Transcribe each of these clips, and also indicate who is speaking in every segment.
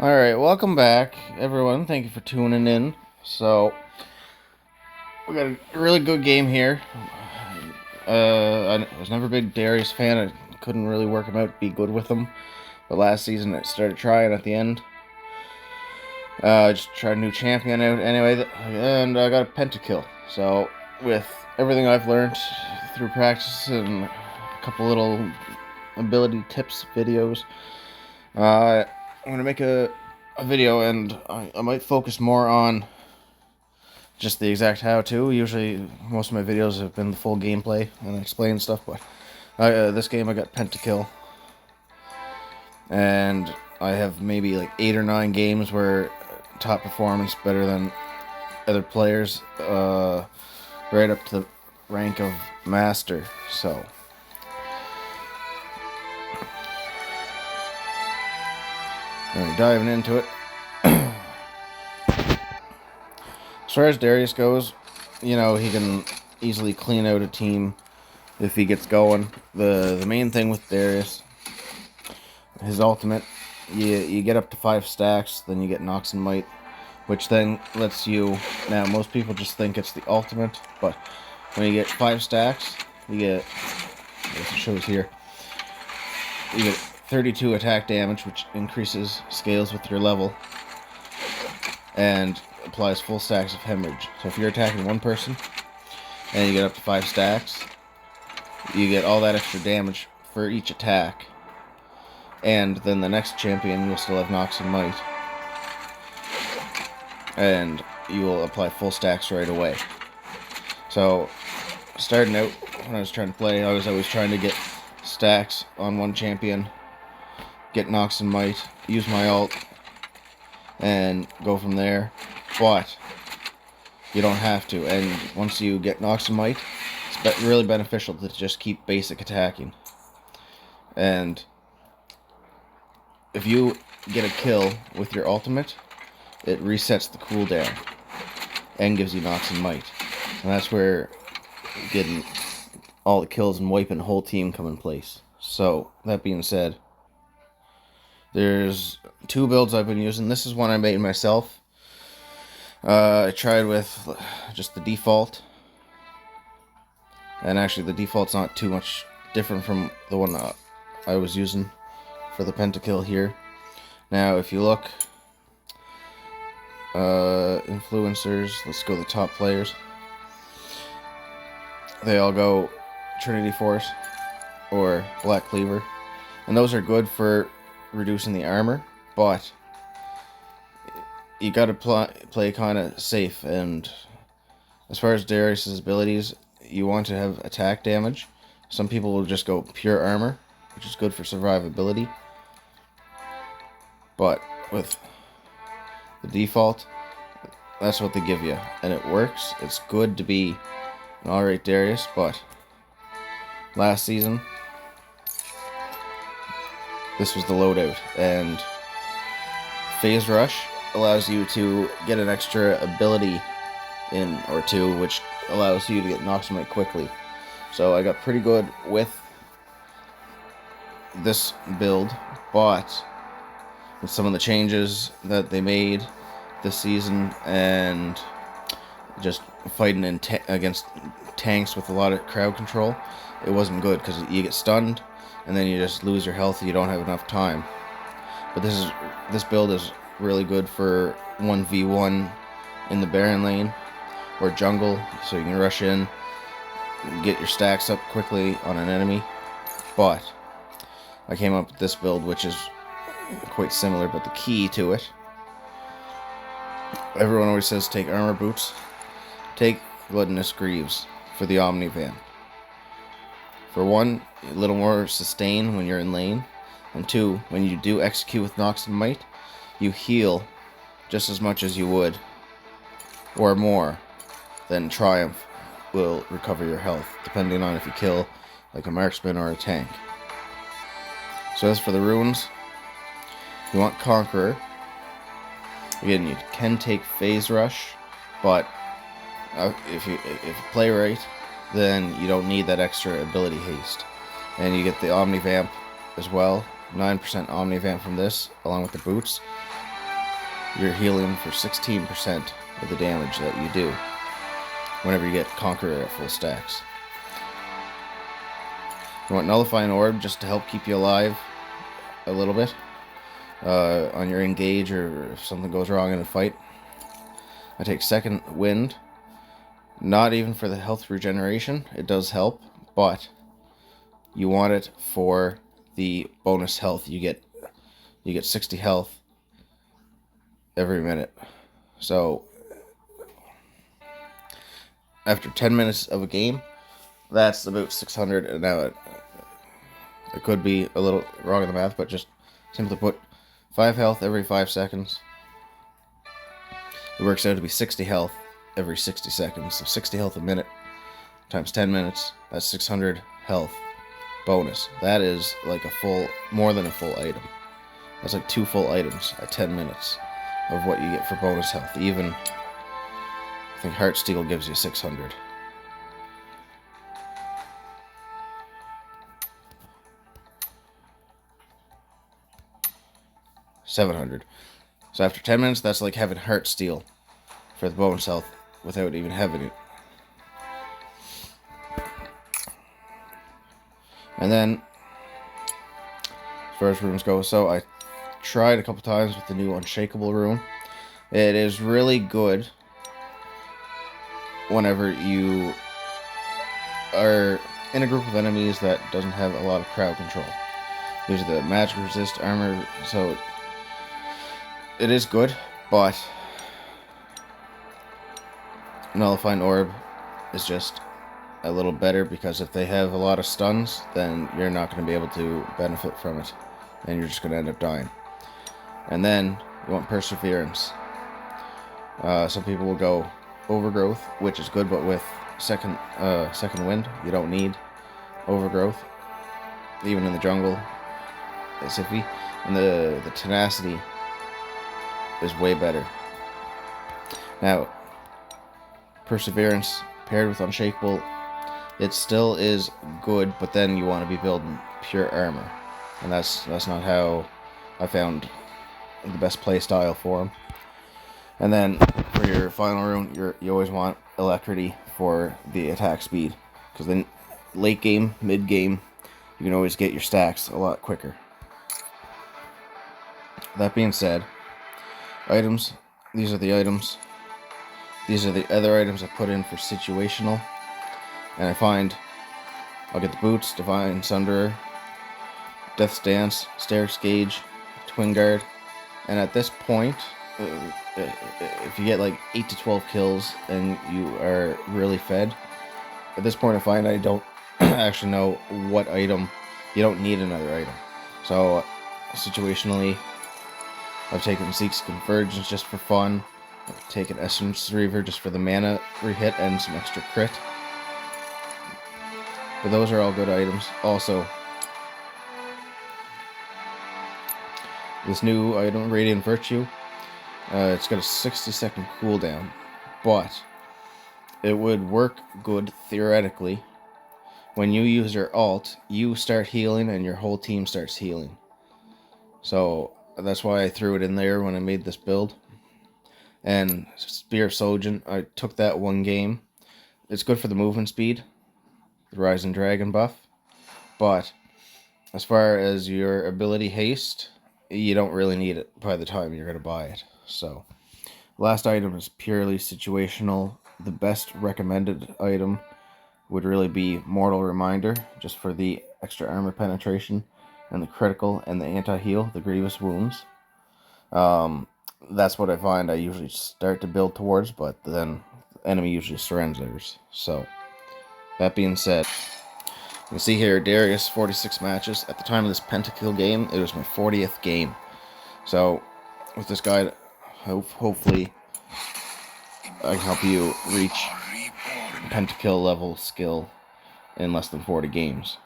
Speaker 1: Alright, welcome back, everyone. Thank you for tuning in. So, we got a really good game here. I was never a big Darius fan. I couldn't really work him out, be good with him. But last season, I started trying at the end. Just tried a new champion out anyway, and I got a pentakill. So, with everything I've learned through practice and a couple little ability tips videos, I'm going to make a video, and I might focus more on just the exact how-to. Usually, most of my videos have been the full gameplay and explain stuff, but this game I got pentakill, and I have maybe like 8 or 9 games where top performance better than other players, right up to the rank of master. So, diving into it. As far as Darius goes, he can easily clean out a team if he gets going. The main thing with Darius, his ultimate, you get up to 5 stacks, then you get Nox and Might, which then lets you... Now, most people just think it's the ultimate, but when you get 5 stacks, you get... It shows here. You get 32 attack damage, which scales with your level, and applies full stacks of hemorrhage. So if you're attacking one person, and you get up to 5 stacks, you get all that extra damage for each attack. And then the next champion, you'll still have Nox and Might. And you will apply full stacks right away. So, starting out, when I was trying to play, I was always trying to get stacks on one champion, get Nox and Might, use my ult, and go from there. But you don't have to, and once you get Nox and Might, it's really beneficial to just keep basic attacking. And if you get a kill with your ultimate, it resets the cooldown and gives you Nox and Might. And that's where getting all the kills and wiping the whole team come in place. So, that being said, there's 2 builds I've been using. This is one I made myself. I tried with just the default. And actually, the default's not too much different from the one I was using for the pentakill here. Now, if you look, influencers, let's go the top players. They all go Trinity Force or Black Cleaver, and those are good for reducing the armor, but you gotta play kind of safe. And as far as Darius' abilities, you want to have attack damage. Some people will just go pure armor, which is good for survivability. But with the default, that's what they give you, and it works. It's good to be an alright Darius, but last season, this was the loadout, and Phase Rush allows you to get an extra ability in or 2, which allows you to get Nox and Might quickly. So I got pretty good with this build, but with some of the changes that they made this season and just fighting against tanks with a lot of crowd control, it wasn't good because you get stunned and then you just lose your health and you don't have enough time. But this build is really good for 1v1 in the Baron lane or jungle, so you can rush in, get your stacks up quickly on an enemy. But I came up with this build, which is quite similar, but the key to it, everyone always says take armor boots. Take Gluttonous Greaves for the Omni-Vamp. For 1, a little more sustain when you're in lane, and 2, when you do execute with Nox and Might, you heal just as much as you would, or more, than Triumph will recover your health, depending on if you kill like a marksman or a tank. So as for the runes, you want Conqueror. Again, you can take Phase Rush, but if you play right, then you don't need that extra ability haste. And you get the Omni-Vamp as well, 9% Omni-Vamp from this, along with the boots. you're healing for 16% of the damage that you do whenever you get Conqueror at full stacks. You want Nullifying Orb just to help keep you alive a little bit on your engage, or if something goes wrong in a fight. I take Second Wind, not even for the health regeneration. It does help, but you want it for the bonus health. You get 60 health every minute. So after 10 minutes of a game, that's about 600. And now it could be a little wrong in the math, but just simply put 5 health every 5 seconds. It works out to be 60 health every 60 seconds. So 60 health a minute times 10 minutes, that's 600 health bonus. That is like more than a full item. That's like 2 full items at 10 minutes of what you get for bonus health. Even, I think Heartsteel gives you 600. $700. So after 10 minutes, that's like having Heartsteel for the bonus health without even having it. And then, as far as runes go, so I tried a couple times with the new Unshakable rune. It is really good whenever you are in a group of enemies that doesn't have a lot of crowd control. There's the magic resist armor, so it is good, but Nullifying Orb is just a little better, because if they have a lot of stuns, then you're not going to be able to benefit from it, and you're just going to end up dying. And then you want Perseverance. Some people will go Overgrowth, which is good, but with second wind, you don't need Overgrowth. Even in the jungle, it's iffy. And the Tenacity is way better. Now, Perseverance paired with Unshakable, it still is good, but then you want to be building pure armor, and that's not how I found the best play style for them. And then for your final rune, you always want Alacrity for the attack speed, because then late game, mid game, you can always get your stacks a lot quicker. That being said, items, these are the items. These are the other items I put in for situational. And I find I'll get the boots, Divine Sunderer, Death's Dance, Steric's Gauge, Twin Guard. And at this point, if you get like 8 to 12 kills and you are really fed, at this point I find I don't actually know what item. You don't need another item. So situationally, I've taken Zeke's Convergence just for fun. I've taken Essence Reaver just for the mana re-hit and some extra crit. But those are all good items. Also, this new item, Radiant Virtue, it's got a 60-second cooldown, but it would work good theoretically. When you use your ult, you start healing and your whole team starts healing. So that's why I threw it in there when I made this build. And Spear of Sojin, I took that one game. It's good for the movement speed, the Rising Dragon buff, but as far as your ability haste, you don't really need it by the time you're going to buy it. So, last item is purely situational. The best recommended item would really be Mortal Reminder, just for the extra armor penetration, and the critical and the anti-heal, the grievous wounds. That's what I find I usually start to build towards, but then the enemy usually surrenders. So, that being said, you can see here, Darius, 46 matches. At the time of this pentakill game, it was my 40th game. So, with this guide, hopefully I can help you reach pentakill level skill in less than 40 games.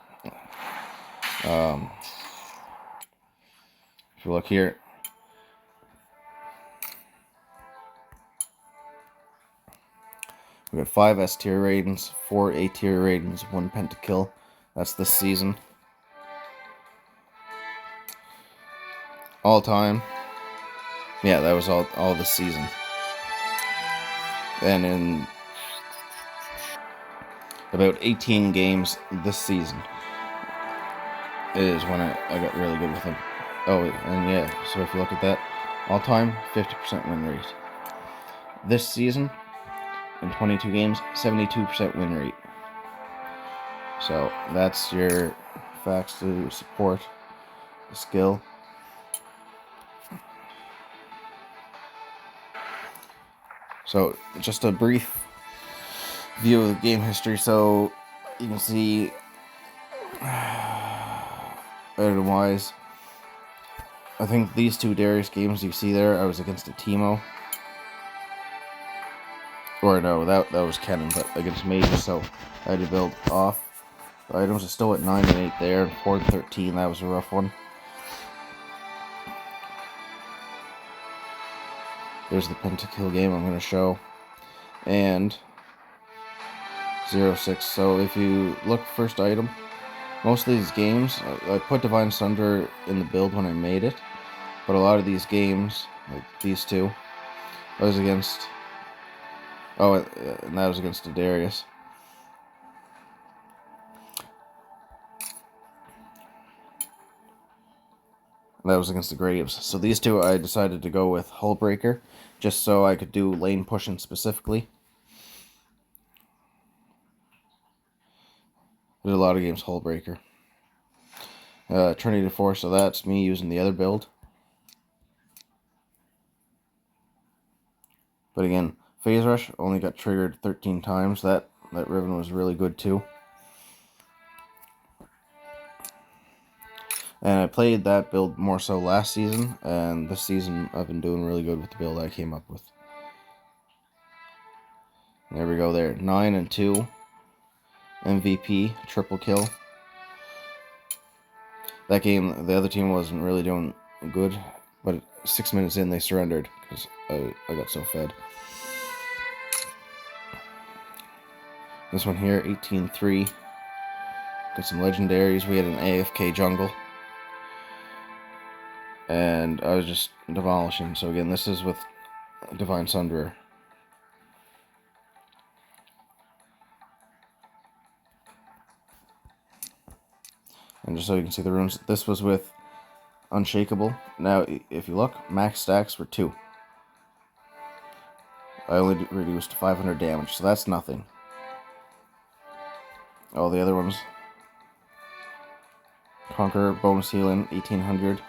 Speaker 1: If you look here, we got 5 S tier ratings, 4 A tier ratings, 1 pentakill. That's this season. All time, Yeah, that was all this season. And in about 18 games this season is when I got really good with him. Oh, and yeah, so if you look at that, all time, 50% win rate. This season, in 22 games, 72% win rate. So that's your facts to support the skill. So just a brief view of the game history. So you can see item-wise, I think these two Darius games you see there, I was against a Teemo. Or no, that was Kennen, but against Mages, so I had to build off. The items are still at 9 and 8 there, and 4 and 13, that was a rough one. There's the pentakill game I'm going to show. And 0-6. So if you look first item, most of these games, I put Divine Sunder in the build when I made it. But a lot of these games, like these two, I was against... Oh, and that was against a Darius. That was against the Graves. So these two I decided to go with Hullbreaker, just so I could do lane pushing specifically. There's a lot of games Hullbreaker. Trinity Force, so that's me using the other build. But again, Phase Rush only got triggered 13 times. That Riven was really good too. And I played that build more so last season, and this season I've been doing really good with the build I came up with. There we go there. 9 and 2. MVP, triple kill. That game, the other team wasn't really doing good, but 6 minutes in they surrendered because I got so fed. This one here, 18-3. Got some legendaries. We had an AFK jungle. And I was just demolishing. So again, this is with Divine Sunderer. And just so you can see the runes, this was with Unshakable. Now, if you look, max stacks were 2. I only reduced 500 damage, so that's nothing. All the other ones. Conqueror, bonus healing, 1800.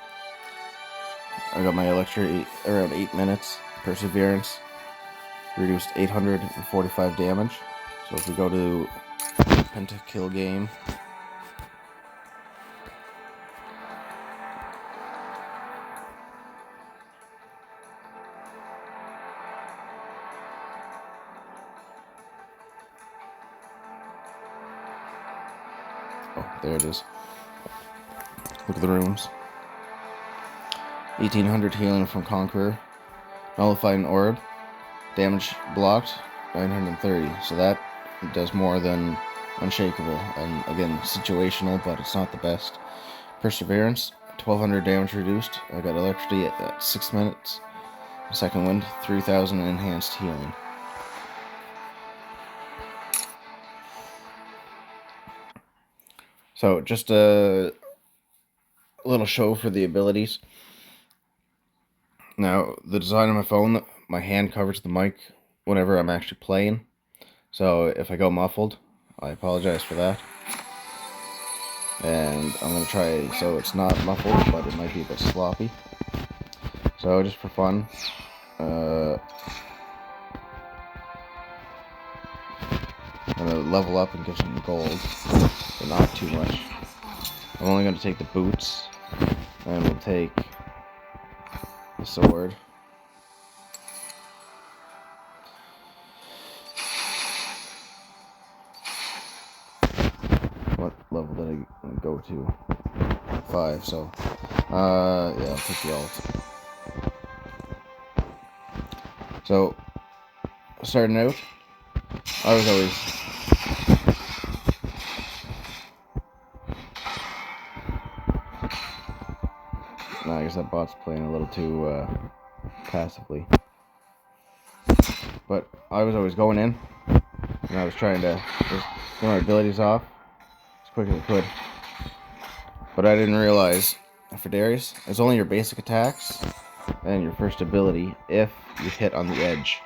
Speaker 1: I got my Electra around 8 minutes. Perseverance, reduced 845 damage. So if we go to pentakill game, oh, there it is. Look at the runes. 1800 healing from Conqueror. Nullifying Orb. Damage blocked, 930. So that does more than Unshakable. And again, situational, but it's not the best. Perseverance, 1200 damage reduced. I got Electricity at 6 minutes. Second Wind, 3000 enhanced healing. So just a little show for the abilities. Now, the design of my phone, my hand covers the mic whenever I'm actually playing. So if I go muffled, I apologize for that. And I'm going to try so it's not muffled, but it might be a bit sloppy. So just for fun, I'm going to level up and give some gold, but not too much. I'm only going to take the boots, and we'll take the sword. What level did I go to? 5, so, yeah, I'll take the alt. So, starting out, I was always... I guess that bot's playing a little too passively. But I was always going in, and I was trying to just get my abilities off as quick as I could. But I didn't realize, for Darius, it's only your basic attacks and your first ability, if you hit on the edge,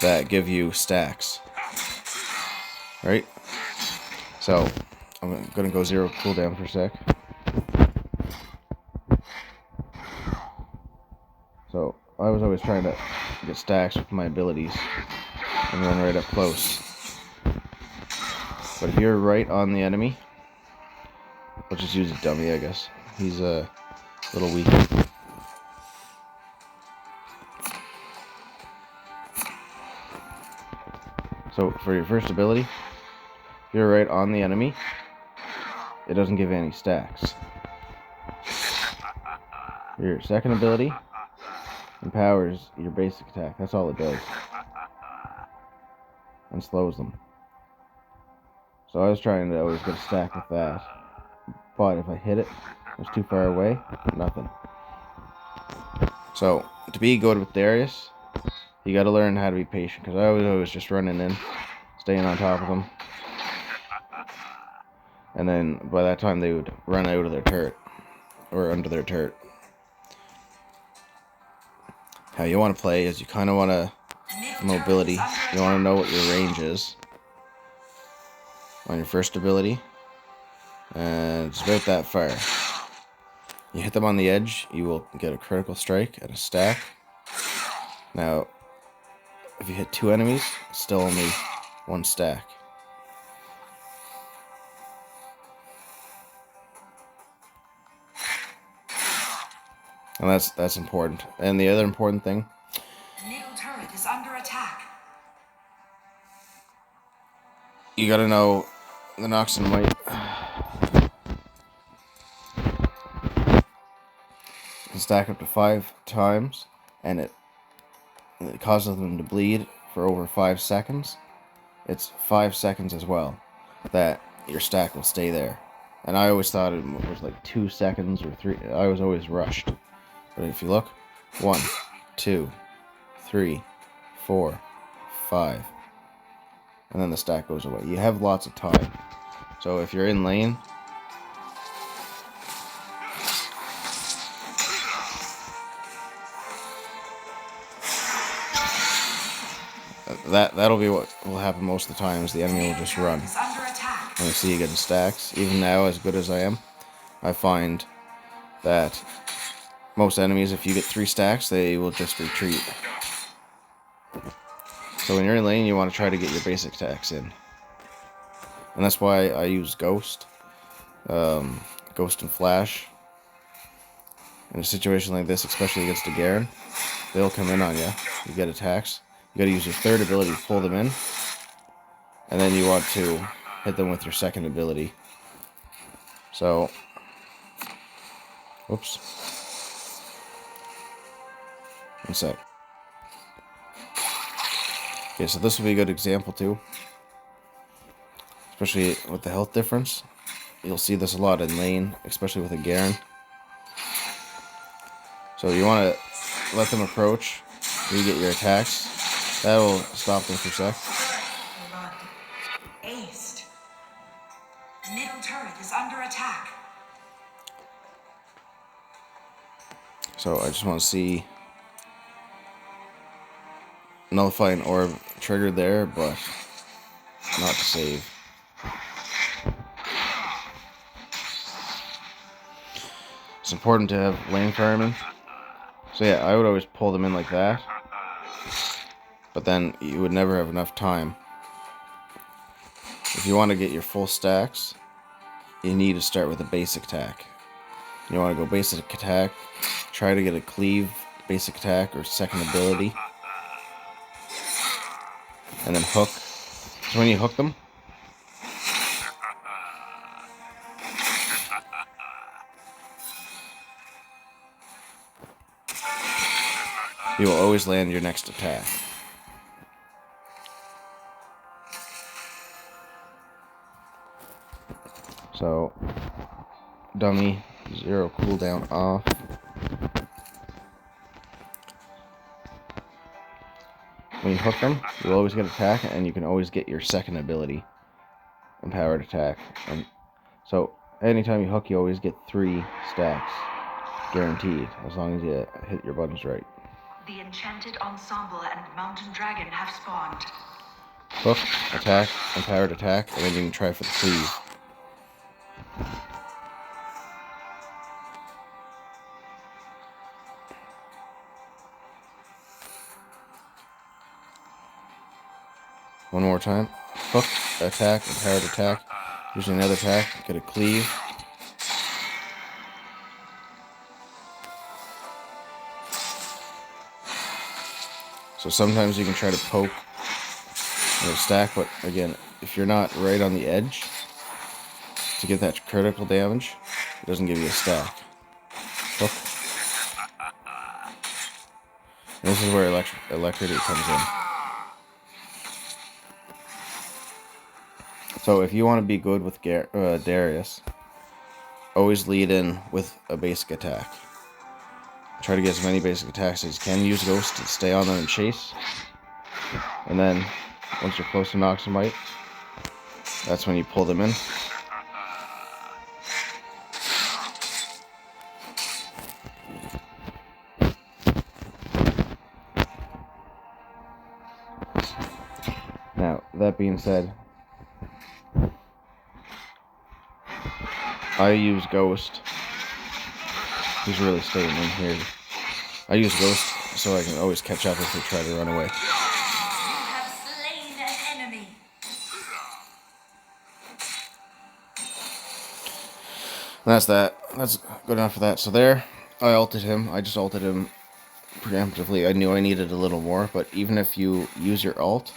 Speaker 1: that give you stacks. Right? So, I'm gonna go 0 cooldown for a sec. So, I was always trying to get stacks with my abilities and run right up close. But if you're right on the enemy, we'll just use a dummy, I guess. He's a little weak. So, for your first ability, if you're right on the enemy, it doesn't give any stacks. Your second ability empowers your basic attack. That's all it does. And slows them. So I was trying to always get a stack with that. But if I hit it, it was too far away, nothing. So, to be good with Darius, you gotta learn how to be patient. Because I was always just running in, staying on top of them. And then by that time they would run out of their turret. Or under their turret. How you want to play is you kind of want to, mobility, you want to know what your range is on your first ability, and it's about that far. You hit them on the edge, you will get a critical strike and a stack. Now, if you hit 2 enemies, it's still only 1 stack. And that's important. And the other important thing,
Speaker 2: middle turret is under attack.
Speaker 1: You gotta know the Nox and White can stack up to 5 times, and it causes them to bleed for over 5 seconds. It's 5 seconds as well that your stack will stay there. And I always thought it was like 2 seconds or 3. I was always rushed. But if you look, 1, 2, 3, 4, 5. And then the stack goes away. You have lots of time. So if you're in lane, that'll be what will happen most of the time, is the enemy will just run. When you see you getting stacks, even now, as good as I am, I find that most enemies, if you get 3 stacks, they will just retreat. So when you're in lane, you want to try to get your basic attacks in. And that's why I use Ghost. Ghost and Flash. In a situation like this, especially against a Garen, they'll come in on you. You get attacks. You gotta use your third ability to pull them in. And then you want to hit them with your second ability. So, whoops. 1 sec. Okay, so this will be a good example too. Especially with the health difference. You'll see this a lot in lane, especially with a Garen. So you want to let them approach. You get your attacks. That'll stop them for a sec.
Speaker 2: Aced. Middle turret is under attack.
Speaker 1: So I just want to see nullifying orb triggered there, but not to save. It's important to have lane farming. So yeah, I would always pull them in like that. But then you would never have enough time. If you want to get your full stacks, you need to start with a basic attack. You want to go basic attack, try to get a cleave basic attack or second ability, and then hook. So when you hook them, you will always land your next attack. So, dummy, 0 cooldown off. When you hook them, you'll always get attack, and you can always get your second ability, empowered attack. And so anytime you hook, you always get 3 stacks, guaranteed, as long as you hit your buttons right.
Speaker 2: The Enchanted Ensemble and Mountain Dragon have spawned.
Speaker 1: Hook, attack, empowered attack, and then you can try for the cleave. One more time. Hook, attack, empowered attack. Using another attack, get a cleave. So sometimes you can try to poke a stack, but again, if you're not right on the edge to get that critical damage, it doesn't give you a stack. Hook. And this is where electricity comes in. So if you want to be good with Darius, always lead in with a basic attack. Try to get as many basic attacks as you can. Use Ghost to stay on them and chase. And then, once you're close to Noxamite, that's when you pull them in. Now, that being said, I use Ghost. He's really staying in here. I use Ghost so I can always catch up if they try to run away.
Speaker 2: You have slain an enemy.
Speaker 1: And that's that. That's good enough for that. So there, I ulted him. I just ulted him preemptively. I knew I needed a little more, but even if you use your ult,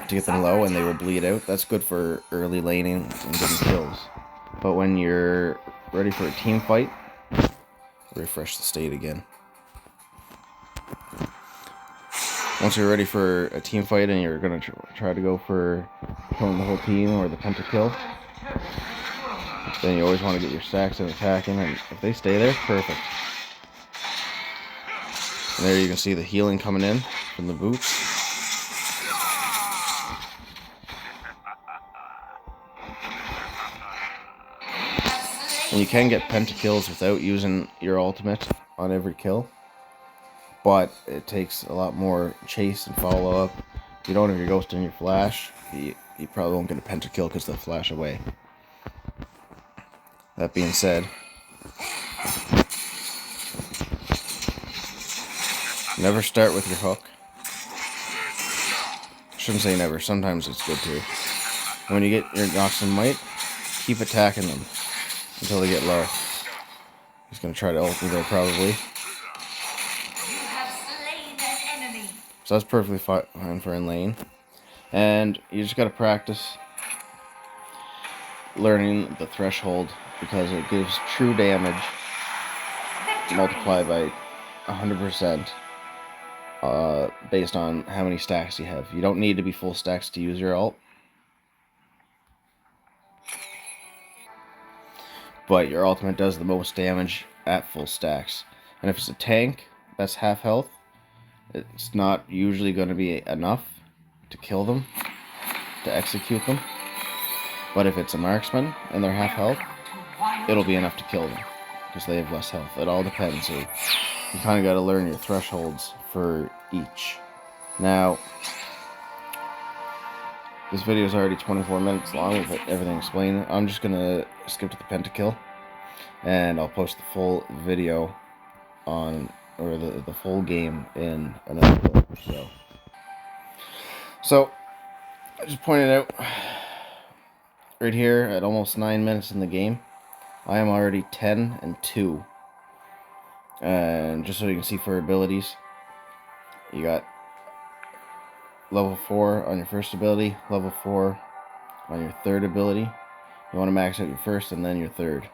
Speaker 1: to get them low and they will bleed out, that's good for early laning and getting kills. But when you're ready for a team fight, refresh the state again. Once you're ready for a team fight and you're going to try to go for killing the whole team or the pentakill, then you always want to get your stacks and attacking, and if they stay there, perfect. And there you can see the healing coming in from the boots. And you can get pentakills without using your ultimate on every kill, but it takes a lot more chase and follow up. If you don't have your ghost and your flash, you probably won't get a pentakill because they'll flash away. That being said, never start with your hook. Shouldn't say never, sometimes it's good to. When you get your Noxamite, keep attacking them until they get low. He's going to try to ult me there probably.
Speaker 2: You have slain an enemy.
Speaker 1: So that's perfectly fine for in lane. And you just got to practice learning the threshold, because it gives true damage multiplied by 100% based on how many stacks you have. You don't need to be full stacks to use your ult, but your ultimate does the most damage at full stacks. And if it's a tank that's half health, it's not usually going to be enough to kill them, to execute them. But if it's a marksman and they're half health, it'll be enough to kill them, because they have less health. It all depends. So you kind of got to learn your thresholds for each. Now, this video is already 24 minutes long with everything explained. I'm just going to skip to the pentakill, and I'll post the full video on, or the full game in another video. So, I just pointed out, right here at almost 9 minutes in the game, I am already 10-2. And just so you can see for abilities, you got level 4 on your first ability, level 4 on your third ability. You want to max out your first and then your third.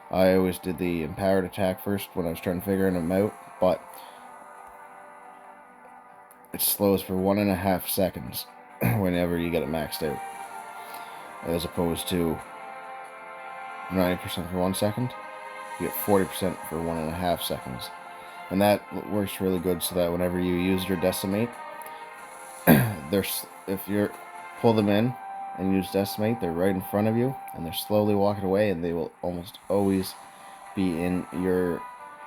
Speaker 1: I always did the empowered attack first when I was trying to figure them out, but it slows for 1.5 seconds whenever you get it maxed out. as opposed to 90% for 1 second. You get 40% for 1.5 seconds. And that works really good so that whenever you use your decimate, if you pull them in and use decimate, they're right in front of you and they're slowly walking away, and they will almost always be in your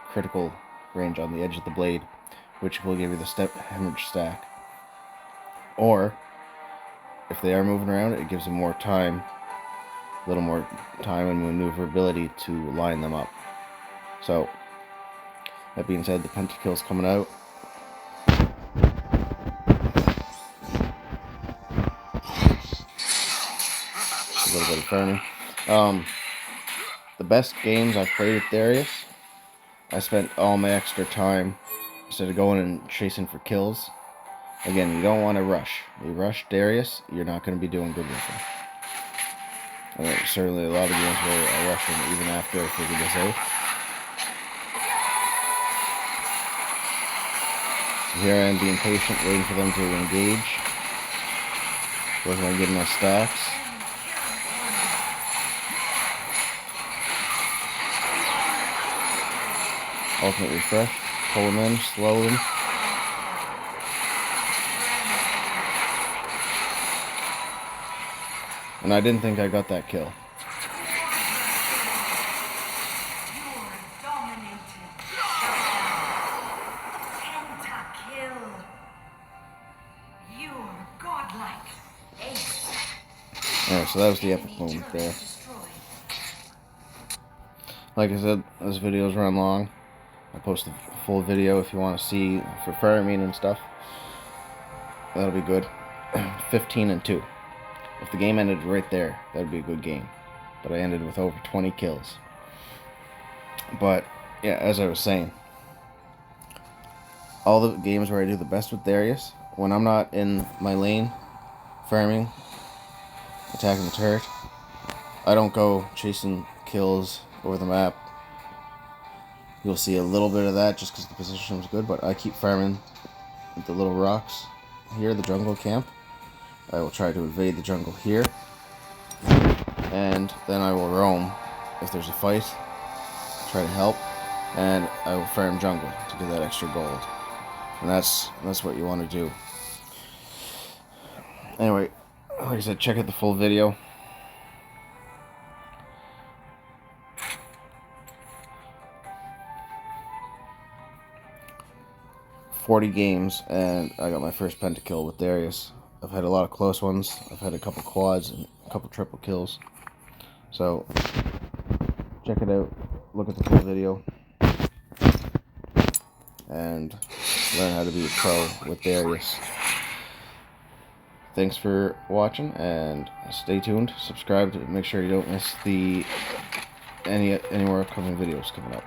Speaker 1: critical range on the edge of the blade, which will give you the hemorrhage stack. Or if they are moving around, it gives them more time, a little more time and maneuverability to line them up. So that being said, the pentakill's coming out. A little bit of farming. The best games I've played with Darius, I spent all my extra time, instead of going and chasing for kills. Again, you don't want to rush. You rush Darius, you're not going to be doing good with him. And there's certainly a lot of games where I rush him even after I figured this out. Here I am being patient, waiting for them to engage. Working on getting my stacks. Ultimate refresh. Pull them in, slow them. And I didn't think I got that kill.
Speaker 2: Pentakill. You're godlike. Ace.
Speaker 1: Alright, so that was the epic moment there. Like I said, this video's run long. I'll post a full video if you want to see for farming and stuff. That'll be good. 15-2. If the game ended right there, that'd be a good game. But I ended with over 20 kills. But yeah, as I was saying, all the games where I do the best with Darius, when I'm not in my lane farming, attacking the turret, I don't go chasing kills over the map. You'll see a little bit of that just because the position is good, but I keep farming with the little rocks here, the jungle camp. I will try to invade the jungle here, and then I will roam if there's a fight, try to help, and I will farm jungle to get that extra gold. And that's what you want to do. Anyway, like I said, check out the full video. $40 games, and I got my first pentakill with Darius. I've had a lot of close ones. I've had a couple quads and a couple triple kills. So check it out. Look at the full video, and learn how to be a pro with Darius. Thanks for watching, and stay tuned. Subscribe to make sure you don't miss any more upcoming videos coming up.